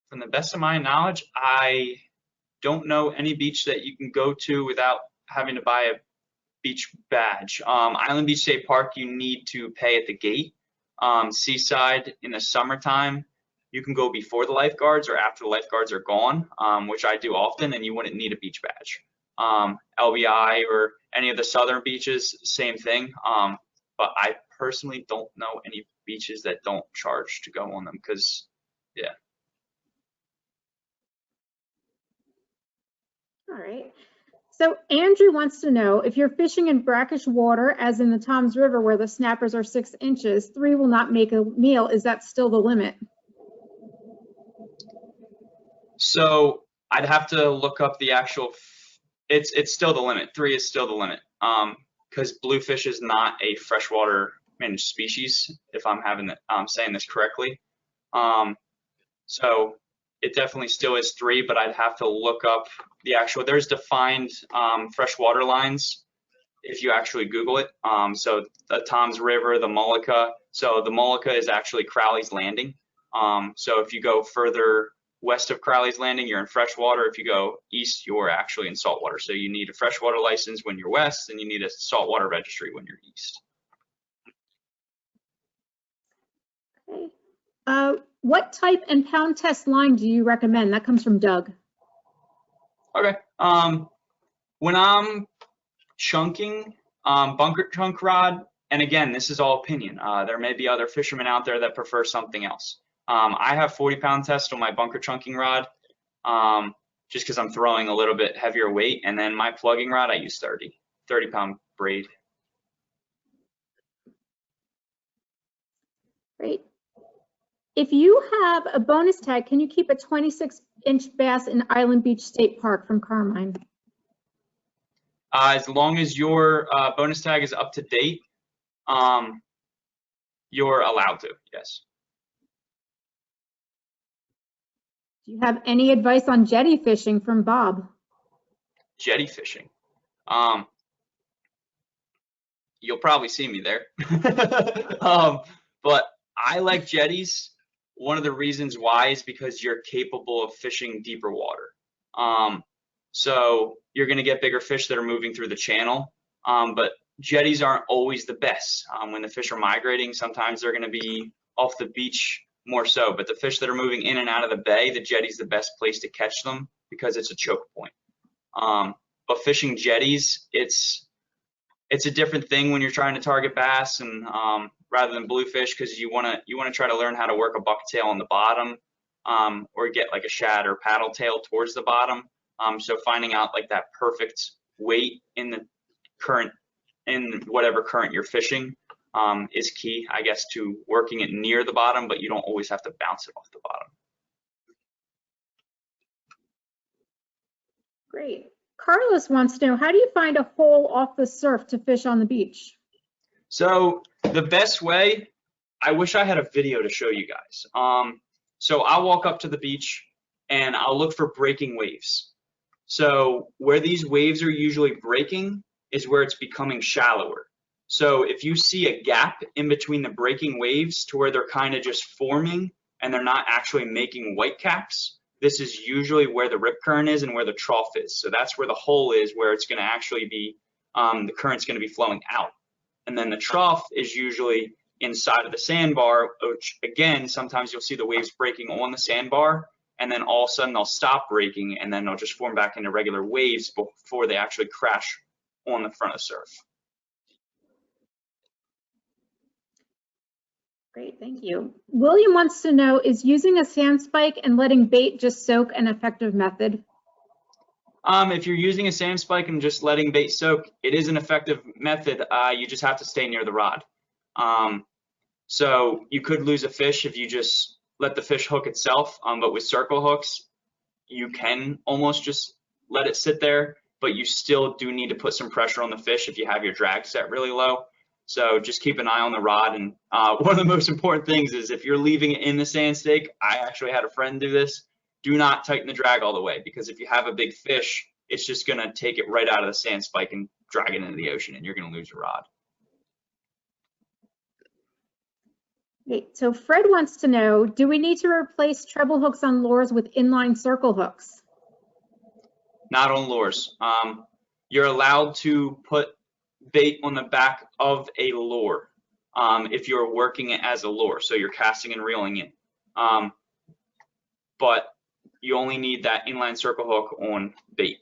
From the best of my knowledge, I don't know any beach that you can go to without having to buy a beach badge. Island Beach State Park, you need to pay at the gate. Seaside, in the summertime, you can go before the lifeguards or after the lifeguards are gone, which I do often, and you wouldn't need a beach badge. LBI or any of the southern beaches, same thing. But I personally don't know any beaches that don't charge to go on them because, yeah.
All right. So Andrew wants to know, if you're fishing in brackish water, as in the Toms River where the snappers are 6 inches, 3 will not make a meal. Is that still the limit?
So I'd have to look up the actual, it's still the limit. 3 is still the limit. Because bluefish is not a freshwater managed species, if I'm saying this correctly. So it definitely still is 3, but I'd have to look up the actual, there's defined freshwater lines if you actually Google it. So the Toms River, the Mullica. So the Mullica is actually Crowley's Landing. So if you go further west of Crowley's Landing, you're in freshwater. If you go east, you're actually in saltwater. So you need a freshwater license when you're west, and you need a saltwater registry when you're east.
Okay. What type and pound test line do you recommend? That comes from Doug.
Okay. When I'm chunking, bunker chunk rod, and again, this is all opinion. There may be other fishermen out there that prefer something else. I have 40-pound test on my bunker chunking rod, just because I'm throwing a little bit heavier weight, and then my plugging rod, I use 30-pound braid. Great.
If you have a bonus tag, can you keep a 26-inch bass in Island Beach State Park from Carmine?
As long as your bonus tag is up to date, you're allowed to, yes.
Do you have any advice on jetty fishing from Bob?
Jetty fishing. You'll probably see me there. But I like jetties. One of the reasons why is because you're capable of fishing deeper water. So you're going to get bigger fish that are moving through the channel. But jetties aren't always the best. When the fish are migrating, sometimes they're going to be off the beach more so. But the fish that are moving in and out of the bay, the jetty's the best place to catch them because it's a choke point. But fishing jetties, it's a different thing when you're trying to target bass and rather than bluefish, because you want to try to learn how to work a bucktail on the bottom or get like a shad or paddle tail towards the bottom. So finding out like that perfect weight in the current, in whatever current you're fishing is key, I guess, to working it near the bottom, but you don't always have to bounce it off the bottom.
Great. Carlos wants to know, how do you find a hole off the surf to fish on the beach?
So the best way, I wish I had a video to show you guys. So I'll walk up to the beach and I'll look for breaking waves. So where these waves are usually breaking is where it's becoming shallower. So if you see a gap in between the breaking waves to where they're kind of just forming and they're not actually making white caps, this is usually where the rip current is and where the trough is. So that's where the hole is, where it's going to actually be, the current's going to be flowing out. And then the trough is usually inside of the sandbar, which again, sometimes you'll see the waves breaking on the sandbar, and then all of a sudden they'll stop breaking and then they'll just form back into regular waves before they actually crash on the front of the surf.
Great, thank you. William wants to know, is using a sand spike and letting bait just soak an effective method?
If you're using a sand spike and just letting bait soak, it is an effective method. You just have to stay near the rod. So you could lose a fish if you just let the fish hook itself, but with circle hooks, you can almost just let it sit there, but you still do need to put some pressure on the fish if you have your drag set really low. So just keep an eye on the rod. And one of the most important things is if you're leaving it in the sand stake, I actually had a friend do this, do not tighten the drag all the way, because if you have a big fish, it's just going to take it right out of the sand spike and drag it into the ocean, and you're going to lose your rod.
Great. So Fred wants to know, do we need to replace treble hooks on lures with inline circle hooks?
Not on lures. You're allowed to put bait on the back of a lure if you're working it as a lure, so you're casting and reeling it. But you only need that inline circle hook on bait.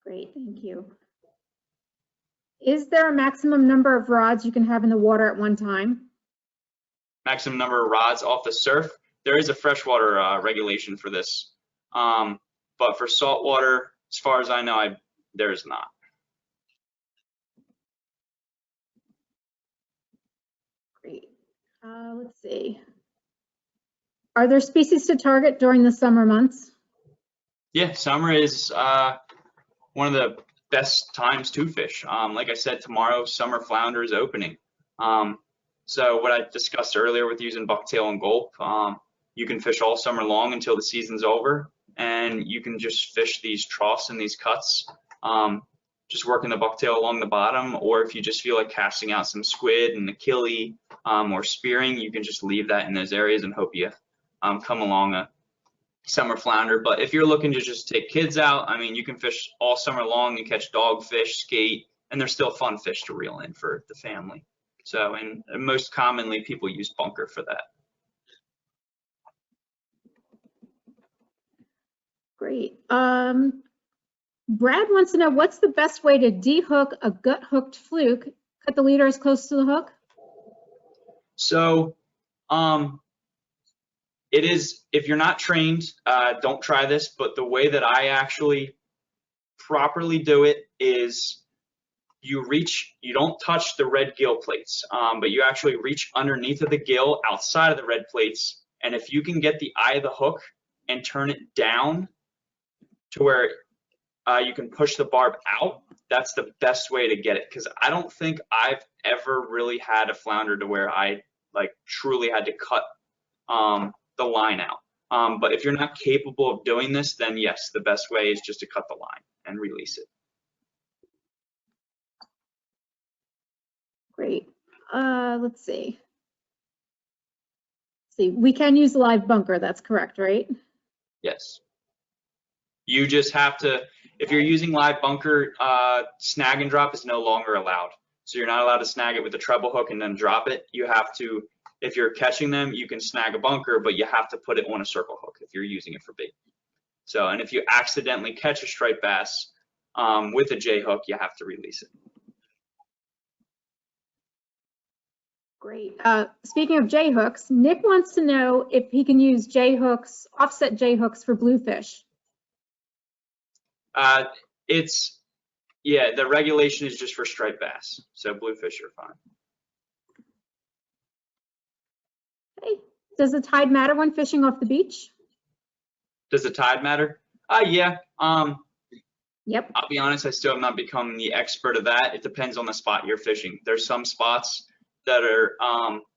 Great, thank you. Is there a maximum number of rods you can have in the water at one time?
Maximum number of rods off the surf? There is a freshwater regulation for this. But for saltwater, as far as I know, there is not.
Great. Let's see. Are there species to target during the summer months?
Yeah, summer is one of the best times to fish. Like I said, tomorrow, summer flounder is opening. So what I discussed earlier with using bucktail and gulp, you can fish all summer long until the season's over, and you can just fish these troughs and these cuts, just working the bucktail along the bottom, or if you just feel like casting out some squid and achille or spearing, you can just leave that in those areas and hope you come along a summer flounder. But if you're looking to just take kids out, I mean, you can fish all summer long and catch dogfish, skate, and they're still fun fish to reel in for the family. So, and most commonly people use bunker for that.
Great. Brad wants to know, what's the best way to dehook a gut hooked fluke? Cut the leader as close to the hook?
So it is, if you're not trained, don't try this, but the way that I actually properly do it is you reach, you don't touch the red gill plates, but you actually reach underneath of the gill outside of the red plates. And if you can get the eye of the hook and turn it down to where you can push the barb out, that's the best way to get it. Because I don't think I've ever really had a flounder to where I like truly had to cut the line out. But if you're not capable of doing this, then yes, the best way is just to cut the line and release it.
Great. Let's see. We can use live bunker, that's correct, right?
Yes. You just have to, if you're using live bunker, snag and drop is no longer allowed. So you're not allowed to snag it with a treble hook and then drop it. You have to, if you're catching them, you can snag a bunker, but you have to put it on a circle hook if you're using it for bait. So, and if you accidentally catch a striped bass with a J hook, you have to release it.
Great. Speaking of J hooks, Nick wants to know if he can use J hooks, offset J hooks for bluefish.
Yeah, the regulation is just for striped bass. So bluefish are fine.
Okay. Does the tide matter when fishing off the beach?
Does the tide matter? Yeah.
Yep.
I'll be honest, I still have not become the expert of that. It depends on the spot you're fishing. There's some spots that are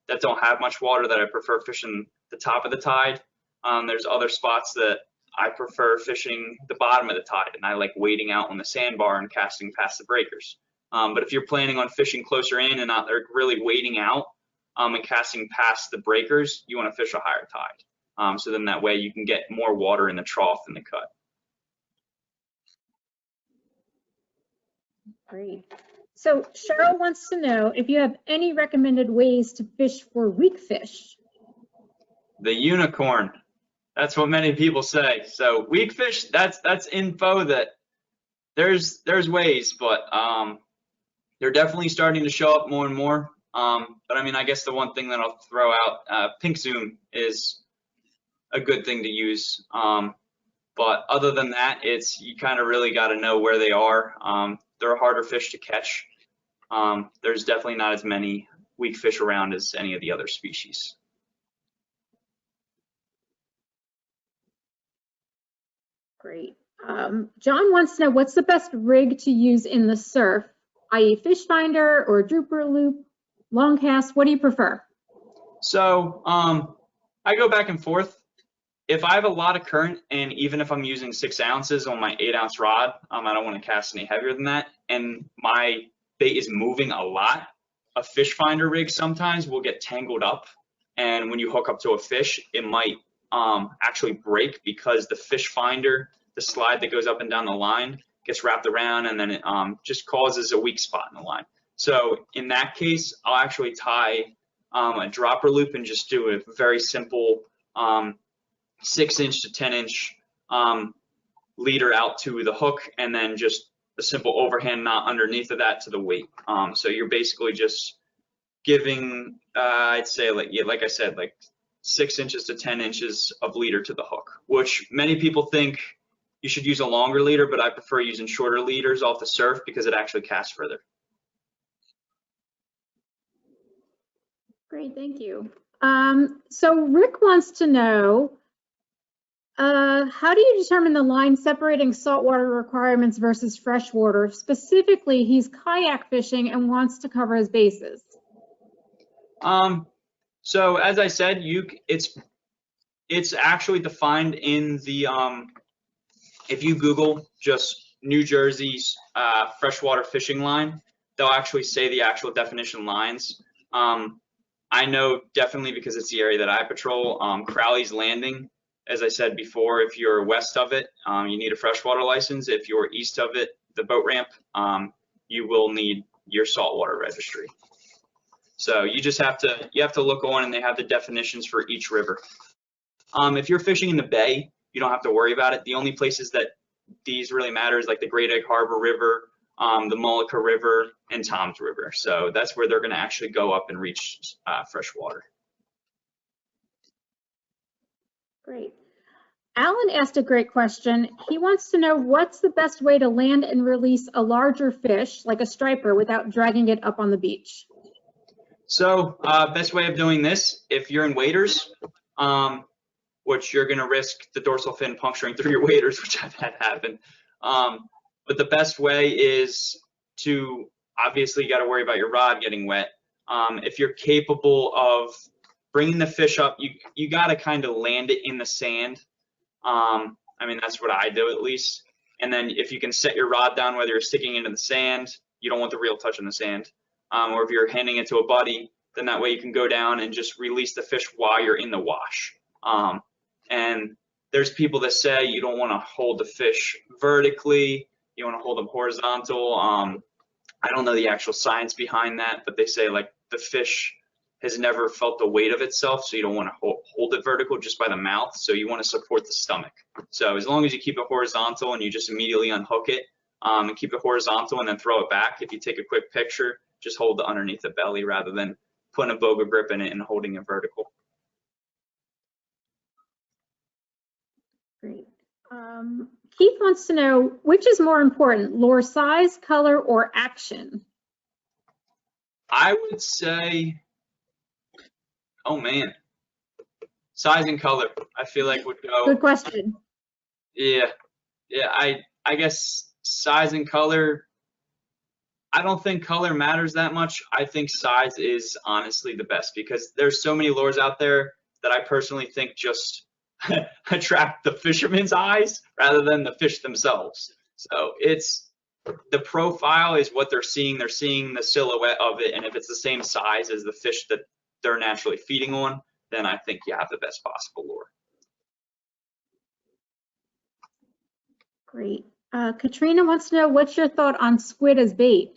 that don't have much water that I prefer fishing the top of the tide. There's other spots that I prefer fishing the bottom of the tide, and I like wading out on the sandbar and casting past the breakers. But if you're planning on fishing closer in and not really wading out and casting past the breakers, you want to fish a higher tide. So then that way you can get more water in the trough in the cut.
Great. So Cheryl wants to know if you have any recommended ways to fish for weak fish.
The unicorn. That's what many people say. So weak fish, that's info that there's ways, but they're definitely starting to show up more and more. But I mean, I guess the one thing that I'll throw out, pink zoom is a good thing to use. But other than that, you kind of really got to know where they are. They're a harder fish to catch. There's definitely not as many weak fish around as any of the other species.
Great. John wants to know what's the best rig to use in the surf, i.e. fish finder or drooper loop, long cast, what do you prefer?
So I go back and forth. If I have a lot of current, and even if I'm using 6 ounces on my 8-ounce rod, I don't want to cast any heavier than that, and my bait is moving a lot, a fish finder rig sometimes will get tangled up, and when you hook up to a fish, it might actually break because the fish finder, the slide that goes up and down the line, gets wrapped around, and then it just causes a weak spot in the line. So in that case, I'll actually tie a dropper loop and just do a very simple 6-inch to 10-inch leader out to the hook, and then just a simple overhand knot underneath of that to the weight. So you're basically just giving, I'd say, like I said, like 6 inches to 10 inches of leader to the hook, which many people think you should use a longer leader, but I prefer using shorter leaders off the surf because it actually casts further.
Great, thank you. So Rick wants to know, how do you determine the line separating saltwater requirements versus freshwater? Specifically, he's kayak fishing and wants to cover his bases.
So as I said, it's actually defined in the if you Google just New Jersey's freshwater fishing line, they'll actually say the actual definition lines. I know definitely because it's the area that I patrol. Crowley's Landing, as I said before, if you're west of it, you need a freshwater license. If you're east of it, the boat ramp, you will need your saltwater registry. So you just have to look on, and they have the definitions for each river. If you're fishing in the bay, you don't have to worry about it. The only places that these really matter is like the Great Egg Harbor River, the Mullica River, and Tom's River. So that's where they're going to actually go up and reach freshwater.
Great. Alan asked a great question. He wants to know what's the best way to land and release a larger fish, like a striper, without dragging it up on the beach.
So best way of doing this, if you're in waders, which you're going to risk the dorsal fin puncturing through your waders, which I've had happen. But the best way is to, obviously you got to worry about your rod getting wet. If you're capable of bringing the fish up, you got to kind of land it in the sand. I mean, that's what I do at least. And then if you can set your rod down, whether you're sticking into the sand, you don't want the reel touching the sand, or if you're handing it to a buddy, then that way you can go down and just release the fish while you're in the wash. And there's people that say you don't want to hold the fish vertically, you want to hold them horizontal. I don't know the actual science behind that, but they say like the fish has never felt the weight of itself, so you don't want to hold it vertical just by the mouth, so you want to support the stomach. So as long as you keep it horizontal and you just immediately unhook it and keep it horizontal and then throw it back, if you take a quick picture, just hold it underneath the belly rather than putting a boga grip in it and holding it vertical.
Great. Keith wants to know, which is more important, lure size, color, or action?
I would say, oh man, size and color, I feel like would go.
Good question.
Yeah, I guess size and color, I don't think color matters that much. I think size is honestly the best because there's so many lures out there that I personally think just attract the fisherman's eyes rather than the fish themselves. So it's, the profile is what they're seeing. They're seeing the silhouette of it, and if it's the same size as the fish that they're naturally feeding on, then I think you have the best possible lure.
Great. Katrina wants to know, what's your thought on squid as bait?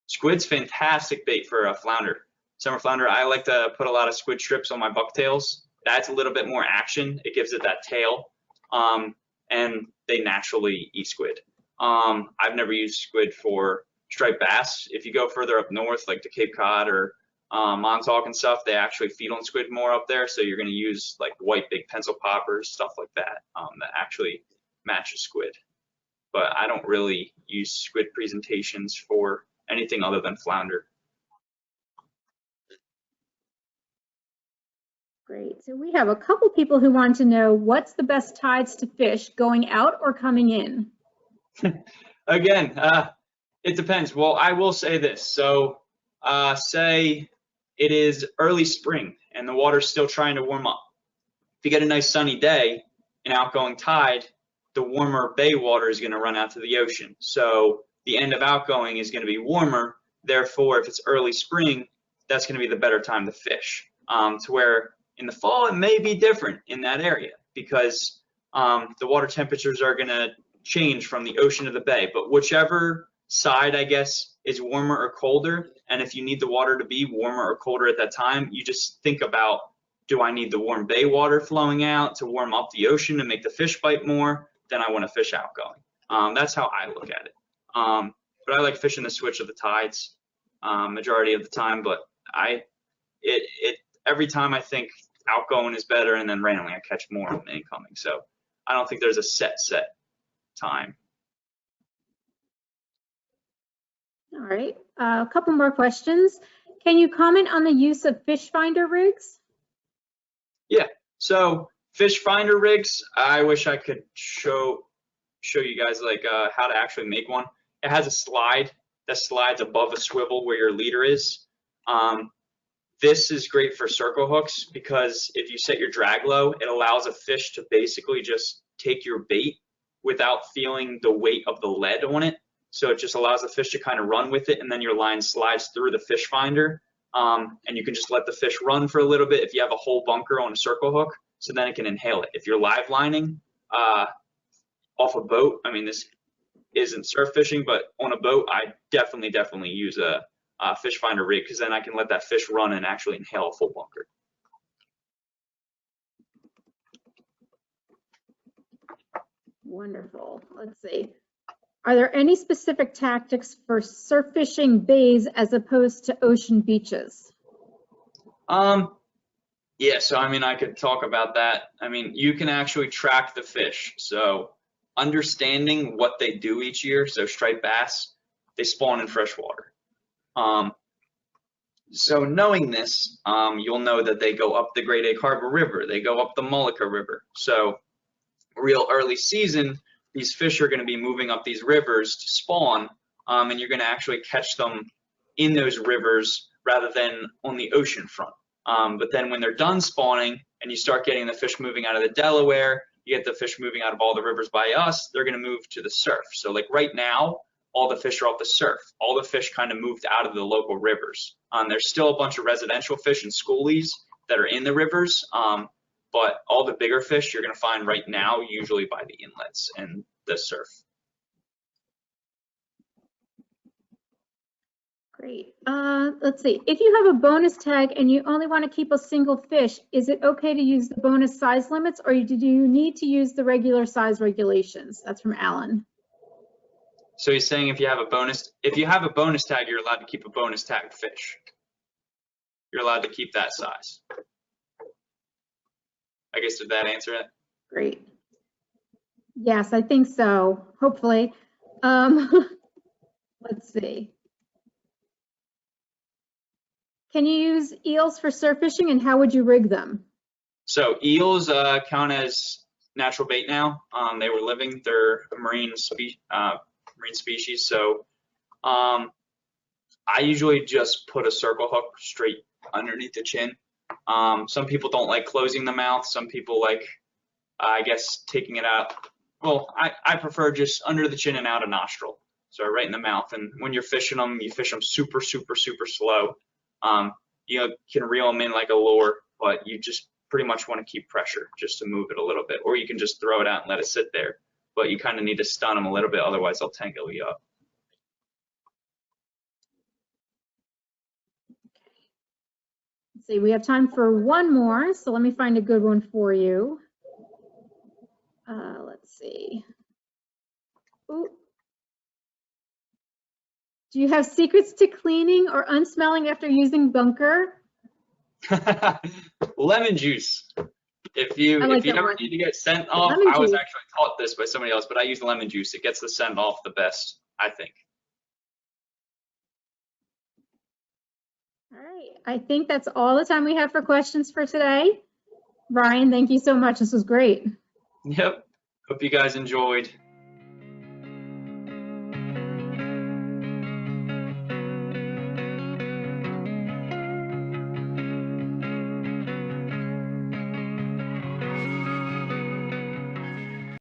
Squid's fantastic bait for a flounder. Summer flounder, I like to put a lot of squid strips on my bucktails. That's a little bit more action. It gives it that tail, and they naturally eat squid. I've never used squid for striped bass. If you go further up north, like to Cape Cod or Montauk and stuff, they actually feed on squid more up there. So you're going to use like white big pencil poppers, stuff like that, that actually matches squid. But I don't really use squid presentations for anything other than flounder.
Great. So we have a couple people who want to know, what's the best tides to fish, going out or coming in?
Again, it depends. Well, I will say this. So say it is early spring and the water's still trying to warm up. If you get a nice sunny day, an outgoing tide, the warmer bay water is going to run out to the ocean. So the end of outgoing is going to be warmer. Therefore, if it's early spring, that's going to be the better time to fish. To where in the fall, it may be different in that area because the water temperatures are going to change from the ocean to the bay. But whichever side, I guess, is warmer or colder, and if you need the water to be warmer or colder at that time, you just think about, do I need the warm bay water flowing out to warm up the ocean and make the fish bite more? Then I want to fish outgoing. That's how I look at it. But I like fishing the switch of the tides majority of the time. But every time I think outgoing is better, and then randomly I catch more on incoming. So I don't think there's a set time.
All right. A couple more questions. Can you comment on the use of fish finder rigs?
Yeah. So fish finder rigs, I wish I could show you guys like how to actually make one. It has a slide that slides above a swivel where your leader is. This is great for circle hooks because if you set your drag low, it allows a fish to basically just take your bait without feeling the weight of the lead on it. So it just allows the fish to kind of run with it, and then your line slides through the fish finder, and you can just let the fish run for a little bit if you have a whole bunker on a circle hook, so then it can inhale it. If you're live lining off a boat, I mean, this isn't surf fishing, but on a boat, I definitely use a fish finder rig because then I can let that fish run and actually inhale a full bunker.
Wonderful. Let's see. Are there any specific tactics for surf fishing bays as opposed to ocean beaches?
Yeah, so I mean, I could talk about that. I mean, you can actually track the fish. So understanding what they do each year, so striped bass, they spawn in freshwater. So knowing this, you'll know that they go up the Great Egg Harbor River, they go up the Mullica River. So real early season, these fish are going to be moving up these rivers to spawn, and you're going to actually catch them in those rivers rather than on the ocean front. But then when they're done spawning and you start getting the fish moving out of the Delaware, you get the fish moving out of all the rivers by us, they're going to move to the surf. So like right now, all the fish are off the surf. All the fish kind of moved out of the local rivers. There's still a bunch of residential fish and schoolies that are in the rivers, but all the bigger fish you're going to find right now usually by the inlets and the surf.
Great. Let's see. If you have a bonus tag and you only want to keep a single fish, is it okay to use the bonus size limits, or do you need to use the regular size regulations? That's from Alan.
So he's saying if you have a bonus tag, you're allowed to keep a bonus tag fish. You're allowed to keep that size. I guess, did that answer it?
Great. Yes, I think so. Hopefully. Let's see. Can you use eels for surf fishing, and how would you rig them?
So eels count as natural bait now. They were living; they're a marine species. So I usually just put a circle hook straight underneath the chin. Some people don't like closing the mouth. Some people like, I guess, taking it out. Well, I prefer just under the chin and out a nostril. So right in the mouth. And when you're fishing them, you fish them super, super, super slow. You can reel them in like a lure, but you just pretty much want to keep pressure just to move it a little bit. Or you can just throw it out and let it sit there. But you kind of need to stun them a little bit, otherwise they'll tangle you up.
Let's see, we have time for one more, so let me find a good one for you. Let's see. Ooh. Do you have secrets to cleaning or unsmelling after using bunker?
Lemon juice. If you ever need to get scent off, I was actually taught this by somebody else, but I use lemon juice. It gets the scent off the best, I think.
All right, I think that's all the time we have for questions for today. Ryan, thank you so much. This was great.
Yep. Hope you guys enjoyed.